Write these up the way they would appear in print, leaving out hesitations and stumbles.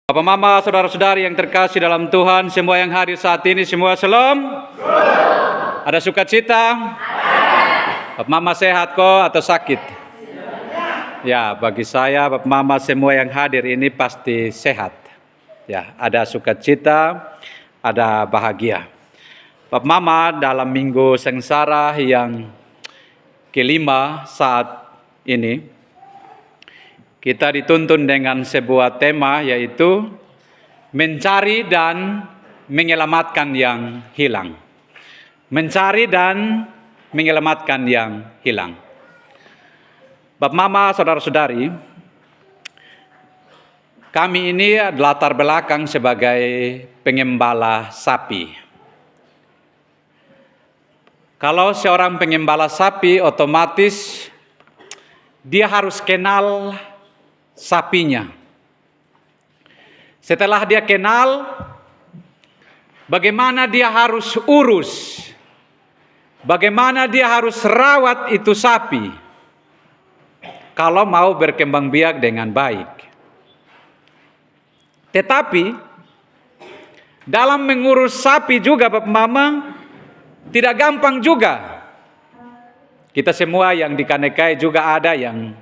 Bapak Mama, saudara-saudari yang terkasih dalam Tuhan, semua yang hadir saat ini, semua shalom. Ada sukacita? Bapak Mama sehat kok atau sakit? Ya, bagi saya, Bapak Mama semua yang hadir ini pasti sehat. Ya, ada sukacita, ada bahagia. Bapak Mama dalam minggu sengsara yang kelima saat ini, kita dituntun dengan sebuah tema yaitu mencari dan menyelamatkan yang hilang. Mencari dan menyelamatkan yang hilang. Bapak Mama, saudara-saudari, kami ini latar belakang sebagai pengembala sapi. Kalau seorang pengembala sapi, otomatis dia harus kenal sapinya. Setelah dia kenal, bagaimana dia harus urus, bagaimana dia harus rawat itu sapi, kalau mau berkembang biak dengan baik. Tetapi, dalam mengurus sapi juga Bapak Mama, tidak gampang juga. Kita semua yang di Kanekai juga ada yang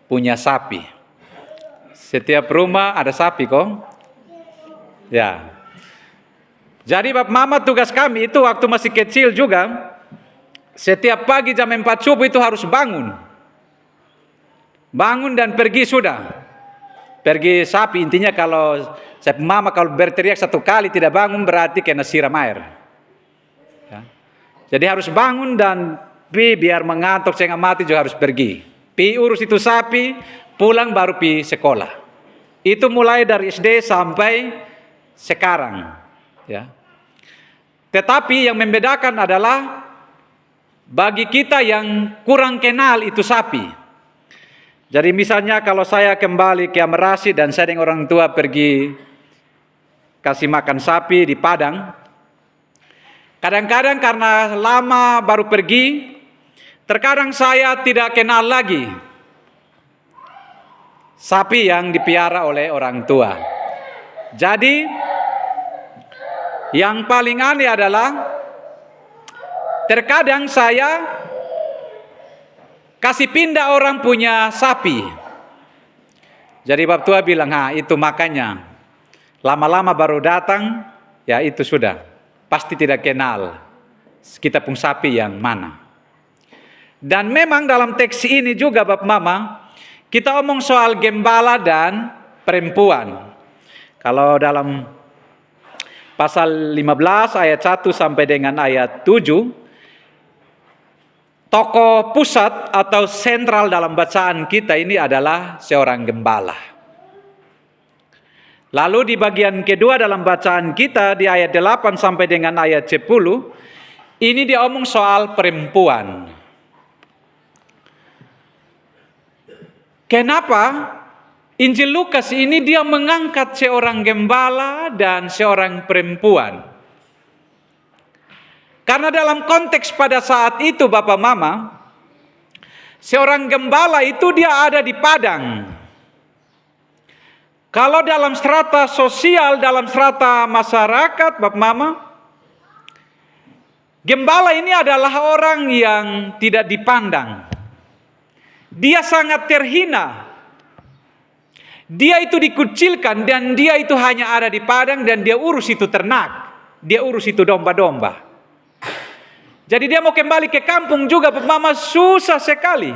punya sapi. Setiap rumah ada sapi kok. Ya. Jadi Bapak Mama, tugas kami itu waktu masih kecil juga, setiap pagi jam 4 subuh itu harus bangun. Bangun dan pergi sudah. Pergi sapi, intinya kalau saya Mama kalau berteriak satu kali tidak bangun berarti kena siram air. Ya. Jadi harus bangun dan biar mengantuk setengah mati juga harus pergi. Pi urus itu sapi, pulang baru pi sekolah. Itu mulai dari SD sampai sekarang. Ya. Tetapi yang membedakan adalah bagi kita yang kurang kenal itu sapi. Jadi misalnya kalau saya kembali ke Amerasi dan saya dengan orang tua pergi kasih makan sapi di Padang. Kadang-kadang karena lama baru pergi, terkadang saya tidak kenal lagi sapi yang dipiara oleh orang tua. Jadi yang paling aneh adalah terkadang saya kasih pindah orang punya sapi. Jadi Bapak tua bilang, itu makanya lama-lama baru datang, ya itu sudah pasti tidak kenal kita pun sapi yang mana. Dan memang dalam teks ini juga Bapak Mama, kita omong soal gembala dan perempuan. Kalau dalam pasal 15 ayat 1 sampai dengan ayat 7, tokoh pusat atau sentral dalam bacaan kita ini adalah seorang gembala. Lalu di bagian kedua dalam bacaan kita di ayat 8 sampai dengan ayat 10, ini dia omong soal perempuan. Kenapa Injil Lukas ini dia mengangkat seorang gembala dan seorang perempuan? Karena dalam konteks pada saat itu Bapak Mama, seorang gembala itu dia ada di padang. Kalau dalam strata sosial, dalam strata masyarakat Bapak Mama, gembala ini adalah orang yang tidak dipandang. Dia sangat terhina. Dia itu dikucilkan dan dia itu hanya ada di padang dan dia urus itu ternak. Dia urus itu domba-domba. Jadi dia mau kembali ke kampung juga Bapak Mama susah sekali.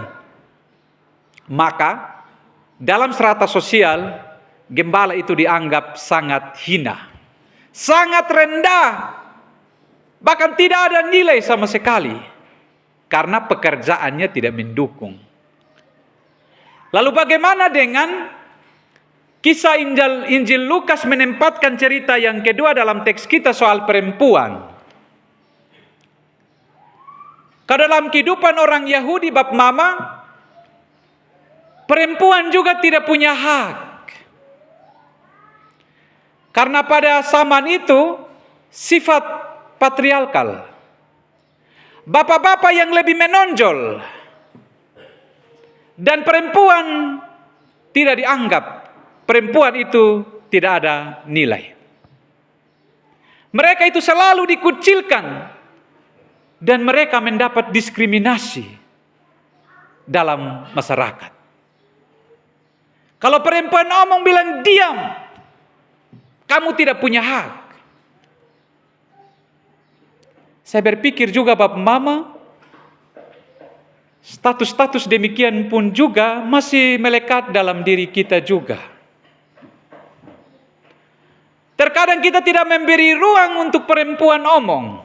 Maka dalam strata sosial gembala itu dianggap sangat hina. Sangat rendah. Bahkan tidak ada nilai sama sekali. Karena pekerjaannya tidak mendukung. Lalu bagaimana dengan kisah Injil Lukas menempatkan cerita yang kedua dalam teks kita soal perempuan? Kalau dalam kehidupan orang Yahudi Bapak Mama, perempuan juga tidak punya hak. Karena pada zaman itu sifat patriarkal. Bapak-bapak yang lebih menonjol. Dan perempuan tidak dianggap. Perempuan itu tidak ada nilai. Mereka itu selalu dikucilkan dan mereka mendapat diskriminasi dalam masyarakat. Kalau perempuan omong bilang diam, kamu tidak punya hak. Saya berpikir juga Bapak Mama, status-status demikian pun juga masih melekat dalam diri kita juga. Terkadang kita tidak memberi ruang untuk perempuan omong.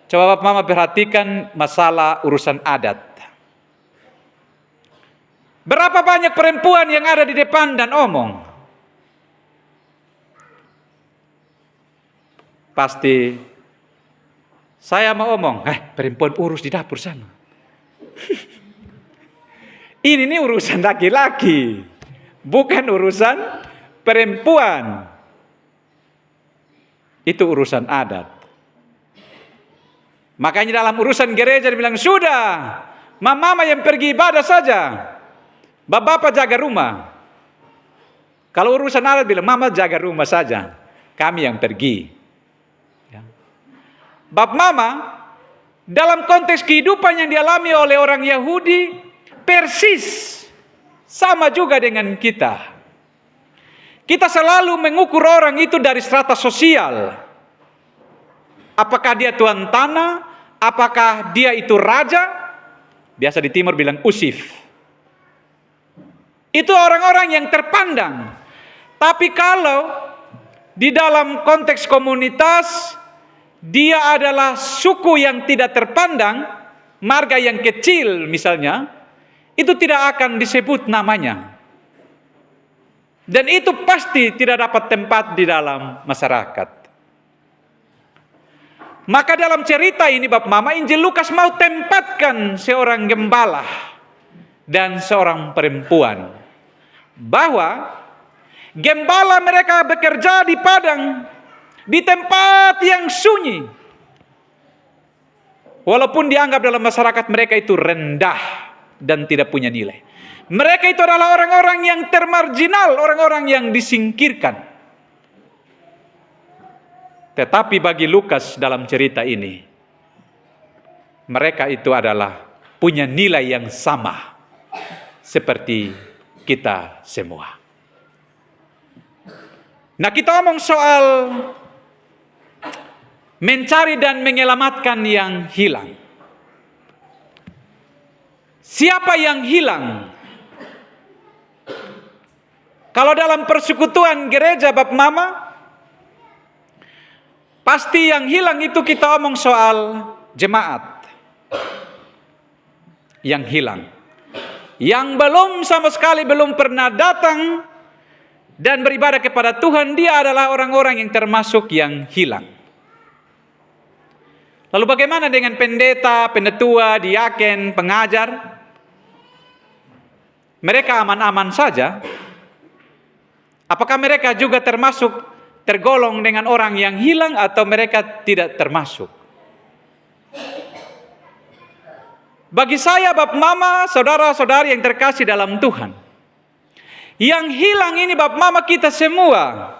Coba Bapak Mama perhatikan masalah urusan adat. Berapa banyak perempuan yang ada di depan dan omong? Pasti saya mau omong, perempuan urus di dapur sana. Ini urusan laki-laki, bukan urusan perempuan. Itu urusan adat. Makanya dalam urusan gereja dibilang, sudah, mama yang pergi ibadah saja, bapak jaga rumah. Kalau urusan adat bilang, mama jaga rumah saja, kami yang pergi. Ya. Bapak mama, dalam konteks kehidupan yang dialami oleh orang Yahudi, persis sama juga dengan kita. Kita selalu mengukur orang itu dari strata sosial. Apakah dia tuan tanah? Apakah dia itu raja? Biasa di timur bilang usif. Itu orang-orang yang terpandang. Tapi kalau di dalam konteks komunitas, dia adalah suku yang tidak terpandang, marga yang kecil misalnya, itu tidak akan disebut namanya. Dan itu pasti tidak dapat tempat di dalam masyarakat. Maka dalam cerita ini Bapak Mama, Injil Lukas mau tempatkan seorang gembala dan seorang perempuan. Bahwa gembala mereka bekerja di padang, di tempat yang sunyi. Walaupun dianggap dalam masyarakat mereka itu rendah dan tidak punya nilai. Mereka itu adalah orang-orang yang termarginal, orang-orang yang disingkirkan. Tetapi bagi Lukas dalam cerita ini, mereka itu adalah punya nilai yang sama seperti kita semua. Nah, kita ngomong soal mencari dan menyelamatkan yang hilang. Siapa yang hilang? Kalau dalam persekutuan gereja Bapak Mama, pasti yang hilang itu kita omong soal jemaat. Yang hilang. Yang belum sama sekali belum pernah datang dan beribadah kepada Tuhan, dia adalah orang-orang yang termasuk yang hilang. Lalu bagaimana dengan pendeta, penetua, diaken, pengajar? Mereka aman-aman saja. Apakah mereka juga tergolong dengan orang yang hilang atau mereka tidak termasuk? Bagi saya, Bapak Mama, saudara-saudari yang terkasih dalam Tuhan, yang hilang ini Bapak Mama kita semua,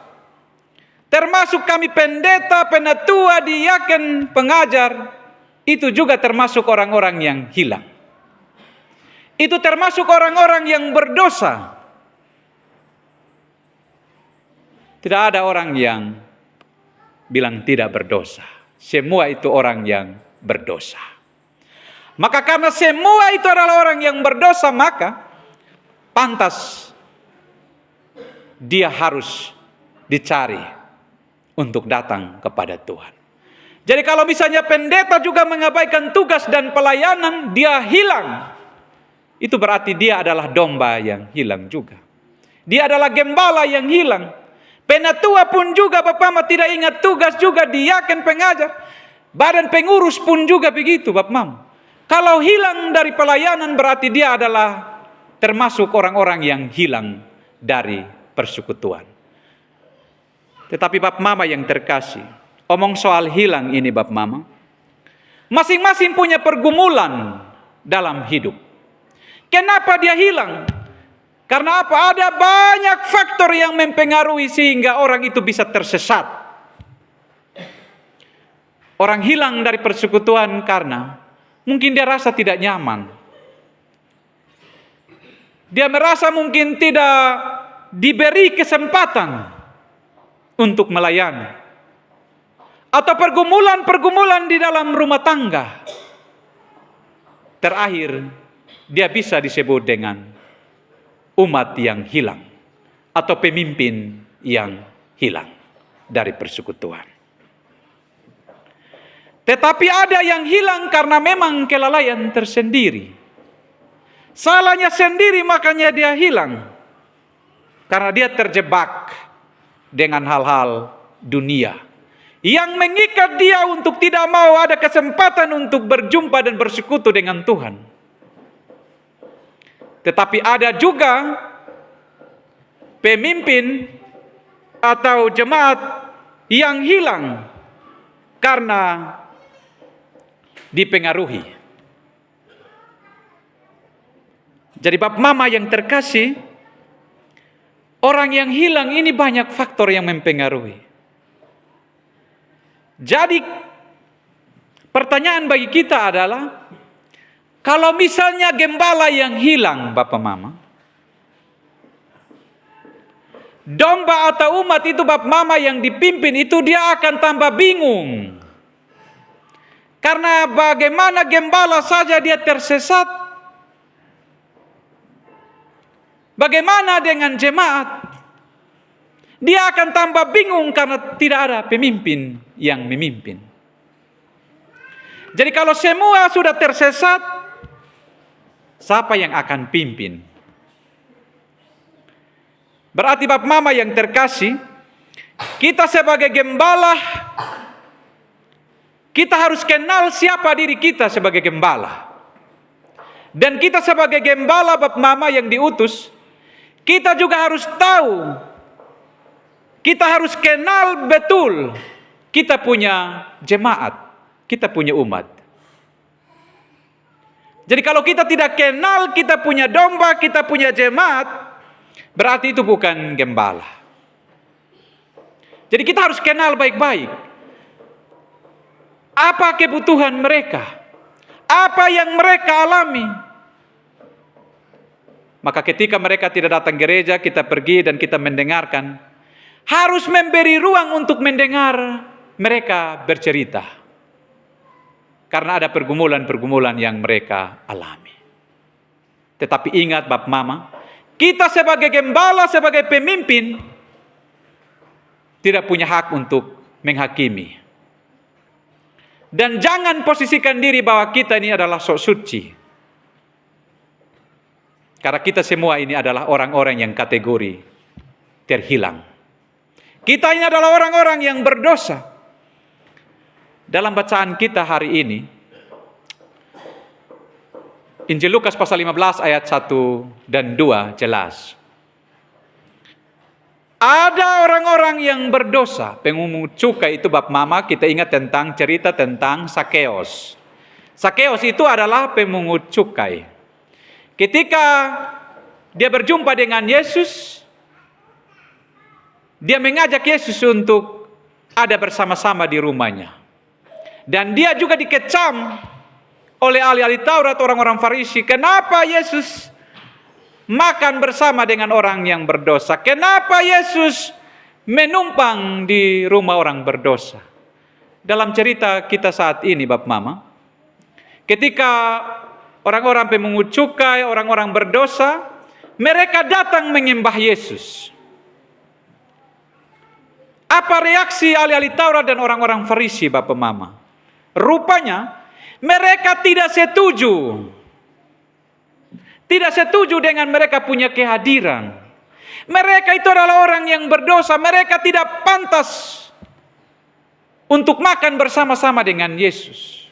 termasuk kami pendeta, penetua, diaken, pengajar, itu juga termasuk orang-orang yang hilang. Itu termasuk orang-orang yang berdosa. Tidak ada orang yang bilang tidak berdosa. Semua itu orang yang berdosa. Maka karena semua itu adalah orang yang berdosa, maka pantas dia harus dicari untuk datang kepada Tuhan. Jadi kalau misalnya pendeta juga mengabaikan tugas dan pelayanan, dia hilang. Itu berarti dia adalah domba yang hilang juga. Dia adalah gembala yang hilang. Penatua pun juga Bapak Mama tidak ingat tugas juga, diaken, pengajar. Badan pengurus pun juga begitu Bapak Mama. Kalau hilang dari pelayanan berarti dia adalah termasuk orang-orang yang hilang dari persekutuan. Tetapi Bapak Mama yang terkasih, omong soal hilang ini Bapak Mama, masing-masing punya pergumulan dalam hidup. Kenapa dia hilang? Karena apa? Ada banyak faktor yang mempengaruhi sehingga orang itu bisa tersesat. Orang hilang dari persekutuan karena mungkin dia rasa tidak nyaman. Dia merasa mungkin tidak diberi kesempatan untuk melayani. Atau pergumulan-pergumulan di dalam rumah tangga. Terakhir, dia bisa disebut dengan umat yang hilang atau pemimpin yang hilang dari persekutuan. Tetapi ada yang hilang karena memang kelalaian tersendiri. Salahnya sendiri makanya dia hilang. Karena dia terjebak dengan hal-hal dunia yang mengikat dia untuk tidak mau ada kesempatan untuk berjumpa dan bersekutu dengan Tuhan. Tetapi ada juga pemimpin atau jemaat yang hilang karena dipengaruhi. Jadi Bapak Mama yang terkasih, orang yang hilang ini banyak faktor yang mempengaruhi. Jadi pertanyaan bagi kita adalah, kalau misalnya gembala yang hilang, Bapak Mama, domba atau umat itu Bapak Mama yang dipimpin itu dia akan tambah bingung. Karena bagaimana gembala saja dia tersesat, bagaimana dengan jemaat? Dia akan tambah bingung karena tidak ada pemimpin yang memimpin. Jadi kalau semua sudah tersesat, siapa yang akan pimpin? Berarti Bapak Mama yang terkasih, kita sebagai gembala, kita harus kenal siapa diri kita sebagai gembala. Dan kita sebagai gembala Bapak Mama yang diutus, kita juga harus tahu, kita harus kenal betul, kita punya jemaat, kita punya umat. Jadi kalau kita tidak kenal, kita punya domba, kita punya jemaat, berarti itu bukan gembala. Jadi kita harus kenal baik-baik. Apa kebutuhan mereka? Apa yang mereka alami? Maka ketika mereka tidak datang gereja, kita pergi dan kita mendengarkan. Harus memberi ruang untuk mendengar mereka bercerita. Karena ada pergumulan-pergumulan yang mereka alami. Tetapi ingat Bapak Mama, kita sebagai gembala, sebagai pemimpin, tidak punya hak untuk menghakimi. Dan jangan posisikan diri bahwa kita ini adalah sok suci. Karena kita semua ini adalah orang-orang yang kategori terhilang. Kita ini adalah orang-orang yang berdosa. Dalam bacaan kita hari ini, Injil Lukas pasal 15 ayat 1 dan 2 jelas. Ada orang-orang yang berdosa, pengungut cukai itu Bapak Mama, kita ingat tentang cerita tentang Sakeus. Sakeus itu adalah pemungut cukai. Ketika dia berjumpa dengan Yesus, dia mengajak Yesus untuk ada bersama-sama di rumahnya. Dan dia juga dikecam oleh ahli-ahli Taurat, orang-orang Farisi. Kenapa Yesus makan bersama dengan orang yang berdosa? Kenapa Yesus menumpang di rumah orang berdosa? Dalam cerita kita saat ini Bapak Mama, ketika orang-orang pemungut cukai, orang-orang berdosa, mereka datang menyembah Yesus. Apa reaksi ahli-ahli Taurat dan orang-orang Farisi Bapak Mama? Rupanya mereka tidak setuju. Tidak setuju dengan mereka punya kehadiran. Mereka itu adalah orang yang berdosa. Mereka tidak pantas untuk makan bersama-sama dengan Yesus.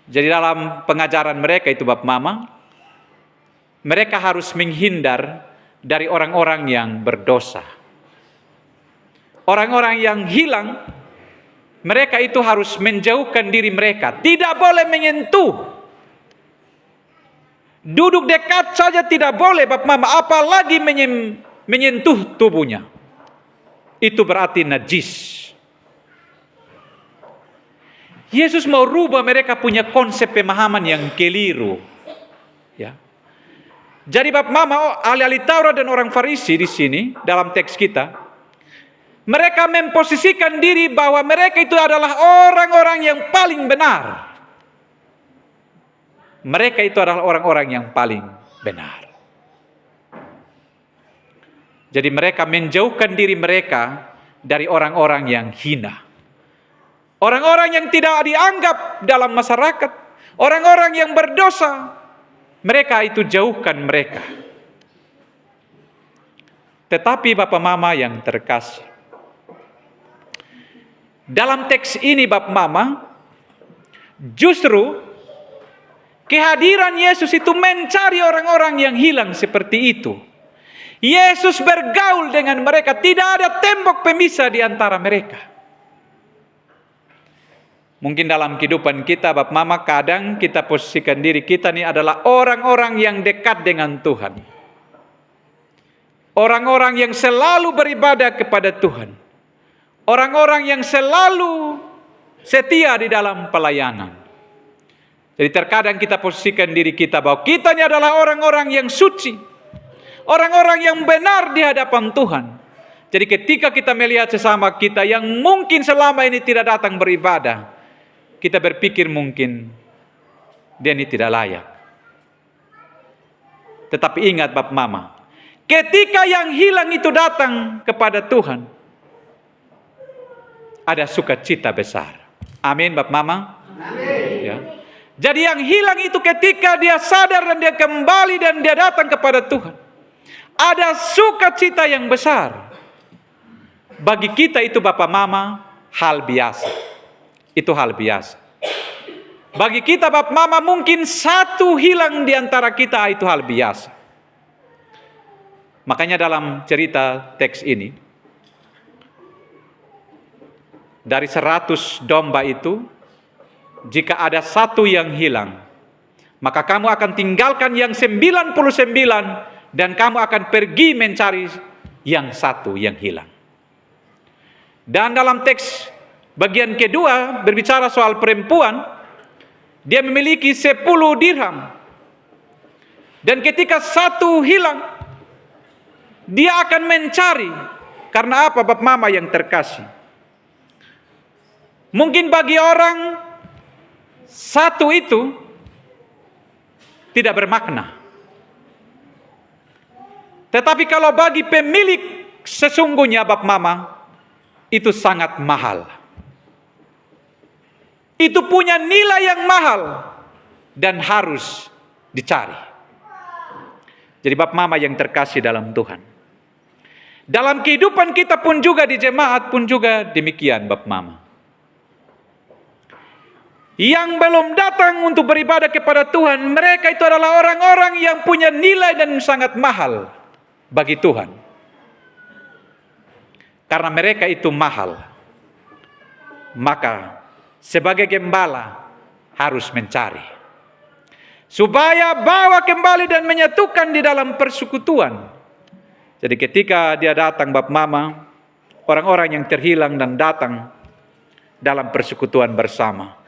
Jadi dalam pengajaran mereka itu Bapak Mama, mereka harus menghindar dari orang-orang yang berdosa. Orang-orang yang hilang, mereka itu harus menjauhkan diri mereka. Tidak boleh menyentuh. Duduk dekat saja tidak boleh Bapak Mama, apalagi menyentuh tubuhnya. Itu berarti najis. Yesus mau rubah mereka punya konsep pemahaman yang keliru. Ya. Jadi Bapak Mama, ahli-ahli Taurat dan orang Farisi di sini dalam teks kita, mereka memposisikan diri bahwa mereka itu adalah orang-orang yang paling benar. Mereka itu adalah orang-orang yang paling benar. Jadi mereka menjauhkan diri mereka dari orang-orang yang hina. Orang-orang yang tidak dianggap dalam masyarakat. Orang-orang yang berdosa. Mereka itu jauhkan mereka. Tetapi Bapak Mama yang terkasih, dalam teks ini Bapak Mama, justru kehadiran Yesus itu mencari orang-orang yang hilang seperti itu. Yesus bergaul dengan mereka, tidak ada tembok pemisah di antara mereka. Mungkin dalam kehidupan kita Bapak Mama, kadang kita posisikan diri kita ini adalah orang-orang yang dekat dengan Tuhan. Orang-orang yang selalu beribadah kepada Tuhan. Orang-orang yang selalu setia di dalam pelayanan. Jadi terkadang kita posisikan diri kita bahwa kita ini adalah orang-orang yang suci. Orang-orang yang benar di hadapan Tuhan. Jadi ketika kita melihat sesama kita yang mungkin selama ini tidak datang beribadah, kita berpikir mungkin dia ini tidak layak. Tetapi ingat Bapak Mama, ketika yang hilang itu datang kepada Tuhan, ada sukacita besar. Amin Bapak Mama. Amin. Ya. Jadi yang hilang itu ketika dia sadar dan dia kembali dan dia datang kepada Tuhan, ada sukacita yang besar. Bagi kita itu Bapak Mama hal biasa. Itu hal biasa. Bagi kita Bapak Mama mungkin satu hilang di antara kita itu hal biasa. Makanya dalam cerita teks ini, dari 100 domba itu, jika ada satu yang hilang, maka kamu akan tinggalkan yang 99 dan kamu akan pergi mencari yang satu yang hilang. Dan dalam teks bagian kedua berbicara soal perempuan, dia memiliki 10 dirham. Dan ketika satu hilang, dia akan mencari. Karena apa Bapak Mama yang terkasih? Mungkin bagi orang satu itu tidak bermakna. Tetapi kalau bagi pemilik sesungguhnya Bapak Mama, itu sangat mahal. Itu punya nilai yang mahal dan harus dicari. Jadi Bapak Mama yang terkasih dalam Tuhan, dalam kehidupan kita pun juga di jemaat pun juga demikian Bapak Mama. Yang belum datang untuk beribadah kepada Tuhan, mereka itu adalah orang-orang yang punya nilai dan sangat mahal bagi Tuhan. Karena mereka itu mahal, maka sebagai gembala harus mencari. Supaya bawa kembali dan menyatukan di dalam persekutuan. Jadi ketika dia datang Bapak Mama, orang-orang yang terhilang dan datang dalam persekutuan bersama,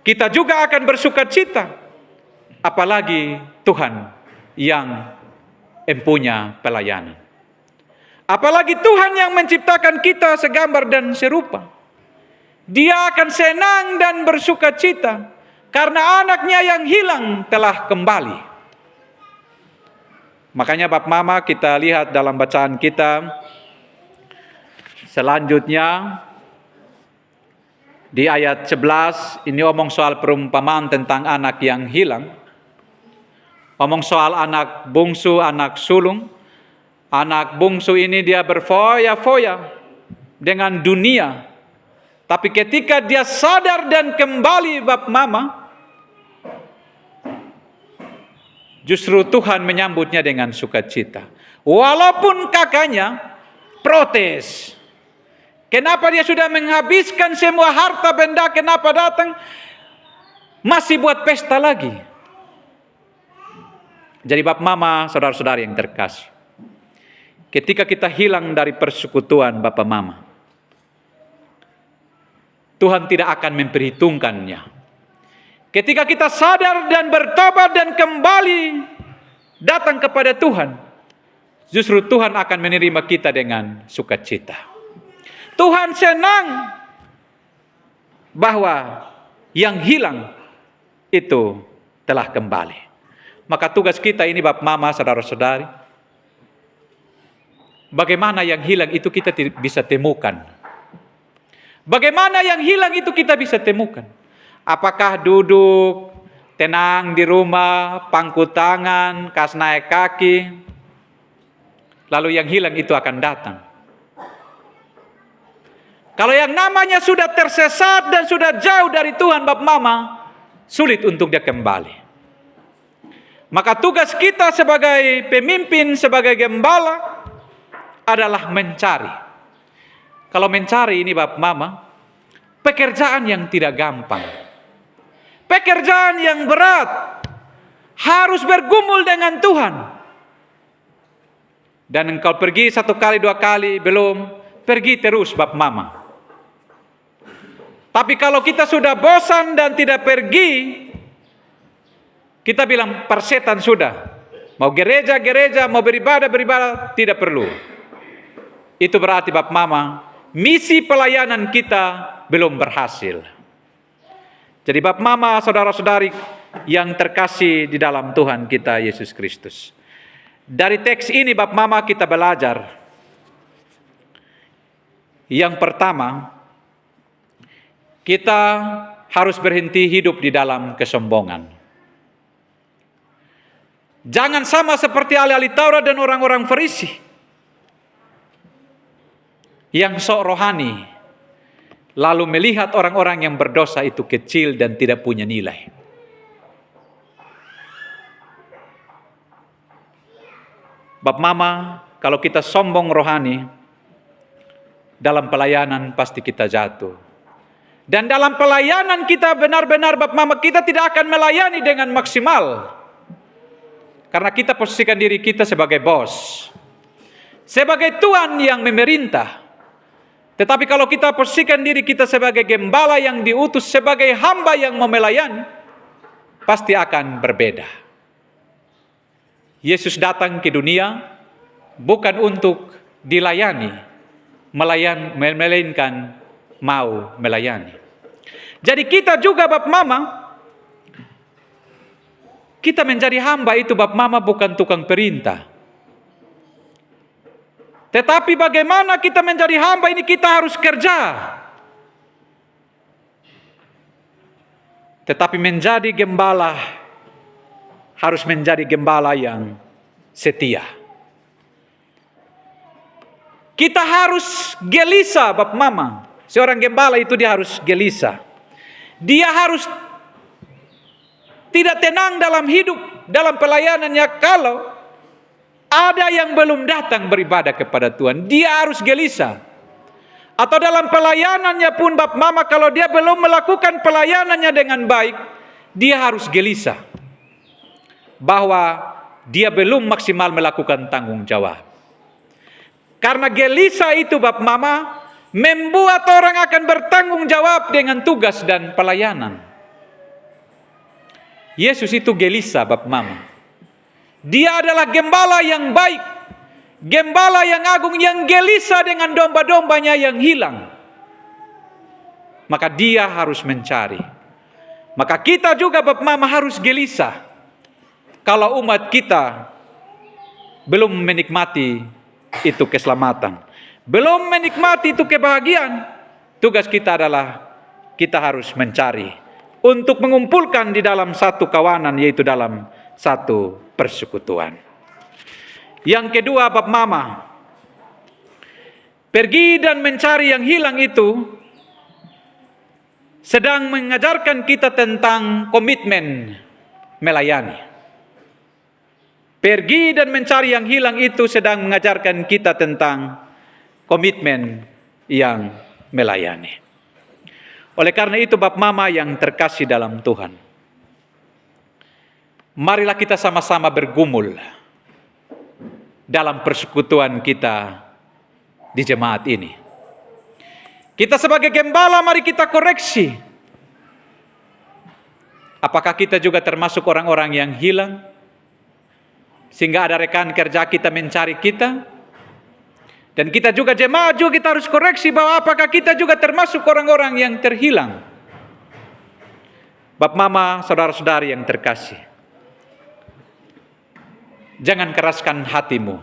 kita juga akan bersukacita. Apalagi Tuhan yang empunya pelayanan. Apalagi Tuhan yang menciptakan kita segambar dan serupa. Dia akan senang dan bersukacita karena anaknya yang hilang telah kembali. Makanya Bapak Mama kita lihat dalam bacaan kita selanjutnya di ayat 11, ini omong soal perumpamaan tentang anak yang hilang. Omong soal anak bungsu, anak sulung. Anak bungsu ini dia berfoya-foya dengan dunia. Tapi ketika dia sadar dan kembali Bapak Mama, justru Tuhan menyambutnya dengan sukacita. Walaupun kakaknya protes. Kenapa dia sudah menghabiskan semua harta benda, kenapa datang? Masih buat pesta lagi. Jadi Bapak Mama, saudara-saudari yang terkasih, ketika kita hilang dari persekutuan Bapak Mama, Tuhan tidak akan memperhitungkannya. Ketika kita sadar dan bertobat dan kembali datang kepada Tuhan, justru Tuhan akan menerima kita dengan sukacita. Tuhan senang bahwa yang hilang itu telah kembali. Maka tugas kita ini Bapak Mama, saudara-saudari, bagaimana yang hilang itu kita bisa temukan. Bagaimana yang hilang itu kita bisa temukan. Apakah duduk tenang di rumah, pangku tangan, kas naik kaki, lalu yang hilang itu akan datang. Kalau yang namanya sudah tersesat dan sudah jauh dari Tuhan Bapak Mama, sulit untuk dia kembali. Maka tugas kita sebagai pemimpin, sebagai gembala adalah mencari. Kalau mencari ini Bapak Mama, pekerjaan yang tidak gampang. Pekerjaan yang berat. Harus bergumul dengan Tuhan. Dan engkau pergi 1 kali, 2 kali, belum. Pergi terus Bapak Mama. Tapi kalau kita sudah bosan dan tidak pergi, kita bilang persetan sudah. Mau gereja, mau beribadah, tidak perlu. Itu berarti Bapak Mama, misi pelayanan kita belum berhasil. Jadi Bapak Mama, saudara-saudari yang terkasih di dalam Tuhan kita Yesus Kristus. Dari teks ini Bapak Mama kita belajar. Yang pertama, kita harus berhenti hidup di dalam kesombongan. Jangan sama seperti ahli-ahli Taurat dan orang-orang Farisi yang sok rohani, lalu melihat orang-orang yang berdosa itu kecil dan tidak punya nilai. Bapak Mama, kalau kita sombong rohani, dalam pelayanan pasti kita jatuh. Dan dalam pelayanan kita benar-benar Bapak Mama, kita tidak akan melayani dengan maksimal. Karena kita posisikan diri kita sebagai bos, sebagai tuan yang memerintah. Tetapi kalau kita posisikan diri kita sebagai gembala yang diutus, sebagai hamba yang mau melayani, pasti akan berbeda. Yesus datang ke dunia bukan untuk dilayani, melainkan mau melayani. Jadi kita juga Bapak Mama, kita menjadi hamba itu Bapak Mama bukan tukang perintah. Tetapi bagaimana kita menjadi hamba ini kita harus kerja. Tetapi menjadi gembala harus menjadi gembala yang setia. Kita harus gelisah Bapak Mama. Seorang gembala itu dia harus gelisah. Dia harus tidak tenang dalam hidup, dalam pelayanannya kalau ada yang belum datang beribadah kepada Tuhan. Dia harus gelisah. Atau dalam pelayanannya pun Bapak Mama, kalau dia belum melakukan pelayanannya dengan baik, dia harus gelisah. Bahwa dia belum maksimal melakukan tanggung jawab. Karena gelisah itu Bapak Mama, membuat orang akan bertanggung jawab dengan tugas dan pelayanan. Yesus itu gelisah Bapak Mama. Dia adalah gembala yang baik, gembala yang agung, yang gelisah dengan domba-dombanya yang hilang. Maka dia harus mencari. Maka kita juga Bapak Mama harus gelisah. Kalau umat kita belum menikmati itu keselamatan, belum menikmati itu kebahagiaan, tugas kita adalah kita harus mencari untuk mengumpulkan di dalam satu kawanan, yaitu dalam satu persekutuan. Yang kedua Bapak Mama, pergi dan mencari yang hilang itu sedang mengajarkan kita tentang komitmen melayani. Pergi dan mencari yang hilang itu sedang mengajarkan kita tentang komitmen yang melayani. Oleh karena itu Bapak Mama yang terkasih dalam Tuhan, marilah kita sama-sama bergumul dalam persekutuan kita di jemaat ini. Kita sebagai gembala, mari kita koreksi. Apakah kita juga termasuk orang-orang yang hilang? Sehingga ada rekan kerja kita mencari kita? Dan kita juga jemaat juga kita harus koreksi bahwa apakah kita juga termasuk orang-orang yang terhilang. Bapak Mama, saudara-saudari yang terkasih. Jangan keraskan hatimu.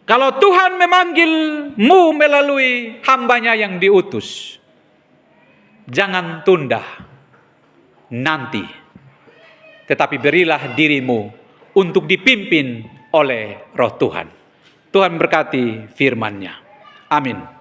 Kalau Tuhan memanggilmu melalui hambanya yang diutus, jangan tunda nanti. Tetapi berilah dirimu untuk dipimpin oleh Roh Tuhan. Tuhan berkati firman-Nya. Amin.